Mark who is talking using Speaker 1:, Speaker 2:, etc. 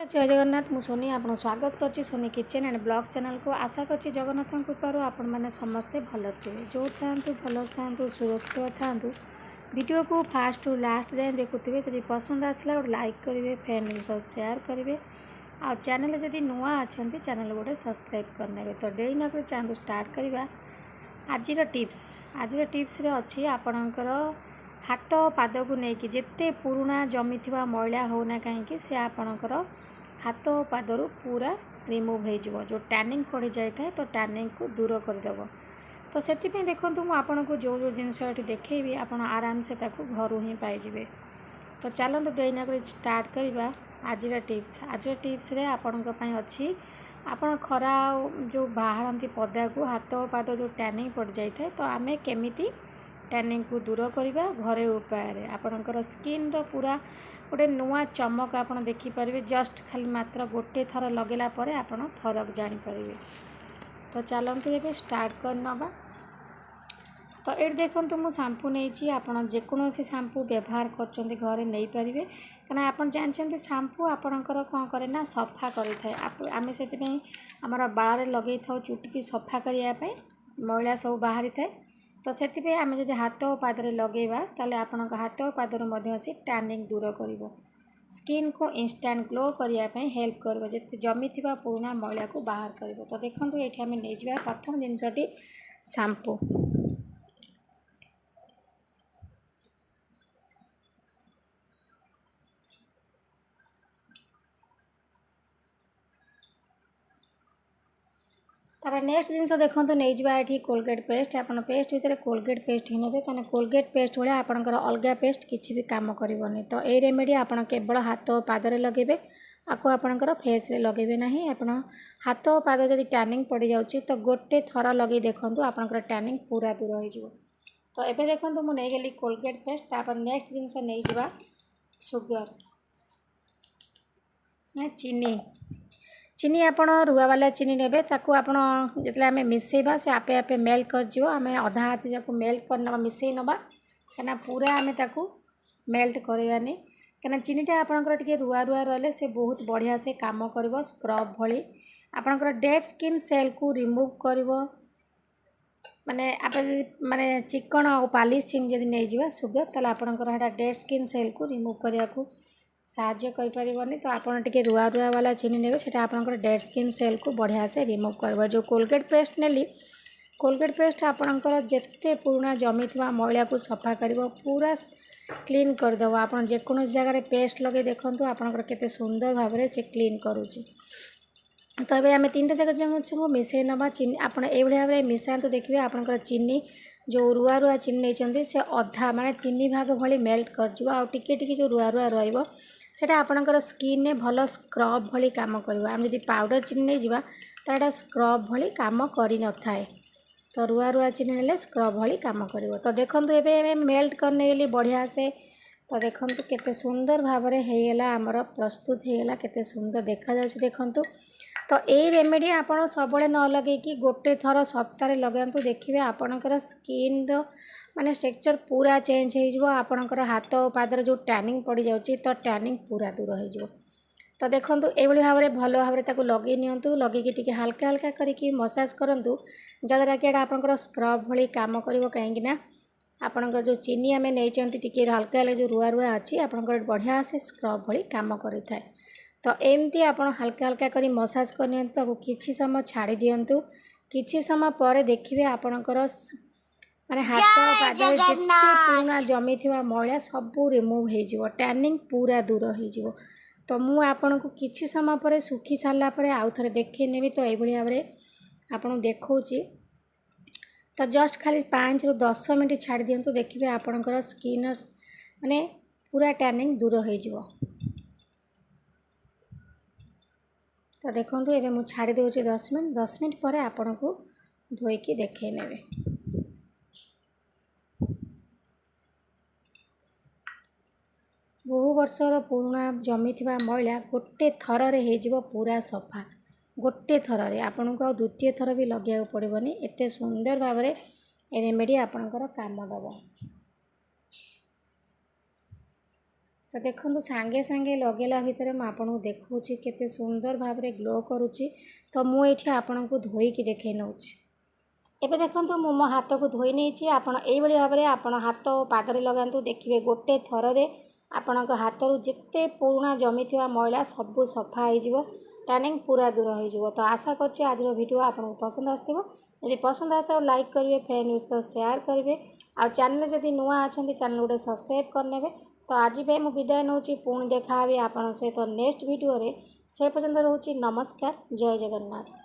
Speaker 1: जय जगन्नाथ मु सोनी आपन स्वागत करछि Soni kitchen and blog channel को। आशा करछि जगन्नाथ कृपारू आपण मैंने समस्ते भल थे जो थांतु भल थांतु सुरक्षित थांतु। वीडियो को फास्ट टू लास्ट जाए देखुवे जदि पसंद आसला गोटे लाइक करेंगे फ्रेंड तो शेयर करेंगे आ चैनल जदि नुआ अच्छा चैनल गोटे सब्सक्राइब करने। तो डेरी न चैनल स्टार्ट करवा। आज टिप्स रे अच्छी आपणकर हाथ पाद को लेकिन जिते पुराणा जमी थी मैला होना कहीं से आपणकर हाथ पादरू पूरा रिमूव हो जो टैनिंग पड़ जाए तो टैनिंग को दूर करदेव। तो से देखो मुझे जो जो जिनस देखी आप आराम से घर ही पाइबे। तो चलते डेरी स्टार्ट करवा। आज टिप्स रे आपण अच्छी आपण खरा जो बाहर पदा को हाथ पाद जो टैनिंग पड़ जाए तो आम केमिति टैनिंग को दूर करवा घरे उपाय आपणकर स्किन रो पूरा गोटे नुआ चमक आप देखिपारे। जस्ट खाली मात्र गोटे थर लगेला परे आपण फरक जानीपारे। तो चलते ये स्टार्ट करनवा। तो ये देखो मु शैम्पू नहीं आपड़ जेकोसी शैम्पू व्यवहार कर घरे नहीं पारे कहीं आप जानते शैम्पू आपणकर कौन करे ना सफा करें आम से आमर बाल लगे था चुटिकी सफा करने मैला सब बाहरी थाए। तो से आम जब हाथ पादरे लगेवा ताले आपण हाथ पादर से टैनिंग दूर कर स्किन को इंस्टांट ग्लो करने हेल्प कर जिते जमी थी पुराणा मैला को बाहर कर। तो देखो ये आम नहीं जावा प्रथम जिनसटी शैम्पू। तापर नेक्स्ट जिनस देखो नहीं जावा ये कोलगेट पेस्ट। आप पेस्ट भितर कोलगेट पेस्ट ही ने कहीं कोलगेट पेस्ट भाया आपंकर अलग पेस्ट किसी भी काम करनी। तो ये रेमेडी आप केवल हाथ पादरे लगे आपको आपंकर फेस रे लगे ना आप हाथ पाद जब टैनिंग पड़ जाऊँगी तो गोटे थर लगे देखूँ आपंकर टैनिंग पूरा दूर हो। तो ये देखो मुझे गली कोलगेट पेस्ट। तापर नेक्स्ट जिनस नहीं जावा सुगर चीनी आप रुआ वाला चीनी ने जो आम मिसेबा से आपे आपे मेल्ट कर आम अधा हाथी जाक मेल्ट कर मिसई नवा कहीं पूरा आम मेल्ट करवानी कहीं चीनीटा आपंकर टे रुआ रुआ रही से बहुत बढ़िया से काम कर स्क्रब भली आपंकर डेड स्किन सेल को रिमूव कर माने आप माने चिकन और पालिश चीनी जब नहीं जावा सुगर ताल आपंकर डेड स्किन सेल को रिमूव करने को साहाଯ୍य करें। तो आपड़ टे रुआ रुआ वाला चीनी ने आपंकर डेड स्किन सेल को बढ़िया से रिमूव कर। जो कोलगेट पेस्ट नेली कोलगेट पेस्ट आपंकर जिते पुराणा जमी थी मैला को सफा कर पूरा क्लीन करदेव। आप जेकोसी जगार पेस्ट लगे देखूँ आपंकर केते सुंदर भाव से क्लीन करुच्ची। तो ये आम तीन टा जगह मिसई नवा चीनी आप भाव में मिसा तो देखिए आपंकर चीनी जो रुआ रुआ चीनी नहीं से अधा माने 3 भाग भली मेल्ट कर आ टिके जो रुआ रुआ रहा आपंकर स्किन ने भल स्क्रब भली काम कर। आम जब पाउडर चीनी नहीं जावा तो स्क्रब भली काम कर न थाए। तो रुआ रुआ चीनी ने स्क्रब भली काम कर। तो देखो ये मेल्ट करने गली बढ़िया से। तो देखो केते सुंदर भाव में होगला आमर प्रस्तुत होगला केते सुंदर देखा जाउछि देखो। तो ये रेमेडी आपड़ सब न लगे कि गोटे थर सप्ताह लगातु देखिए आपणकर स्किन माने स्ट्रक्चर पूरा चेंज हो आपणकर हाथ पादर जो टैनिंग पड़ जाऊँगी तो टैनिंग पूरा दूर हो। तो देखो ये भाव में भल भाव में लगे नियंतु लगे टी हल्का हल्का करके मसाज करूँ जद्वारा कि आपंकर स्क्रब भली काम कर कहीं आपंकर जो चीनी आम नहीं टी हल्का हल्का जो रुआ रुआ अच्छी आपंकर बढ़िया से स्क्रब भली काम करें। तो एमती आप हल्का हल्का कर मसाज करनी किछि समय छाड़ी दिंतु किछि समय पर देखिए आपणकर माने हाथ पादर जिते पुराणा जमी थी मैला सब रिमूव हो टैनिंग पूरा दूर हो। तो मु आपन को किछि समय पर सुखी सारा पर आउ थे देखे नेबी। तो ये भाव में आपन देखौछि तो जस्ट खाली 5 ରୁ 10 मिनट छाड़ी दिंतु देखिए आपणकर स्किन माने पूरा टैनिंग दूर हो। तो देखो ये मुझे छाड़ी दूसरी 10 मिनट पर आपन को धोईकी देखे नेबे। बहु वर्षर पुराणा जमी थी मैला गोटे थर हो पूरा सफा गोटे थर आपन को द्वितीय थर भी लगे पड़ोनी एत सुंदर भाव में रेमेडी आपंकर काम दब। तो देखो सांगे सांगे लगेला भितर मुझे आपको देखूँ केते सुंदर भाव में ग्लो करुच्ची। तो मुझे आपण को धोईकी देखे नौ। एबे देखंतु मु मो हाथ को धोई नहीं आपण एइबडी भाव में आपण हाथ पादरे लगांतु देखिए गोटे थर रे आपण हाथ रु जिते पुराना जमी थिबा मैला सब सफा हो टैनिंग पूरा दूर हो। तो आशा करछि आज वीडियो आपको पसंद आसथिबो। यदि पसंद आसता लाइक करेंगे, फ्रेंड यूज तो शेयर करेंगे। आ चैनल जदि नुआ अच्छा चैनल गोटे सब्सक्राइब करने। तो आज मु विदाय नौ पुणी देखा आपण सहित नेक्स्ट वीडियो रे। से पर्यंत रोची नमस्कार, जय जगन्नाथ।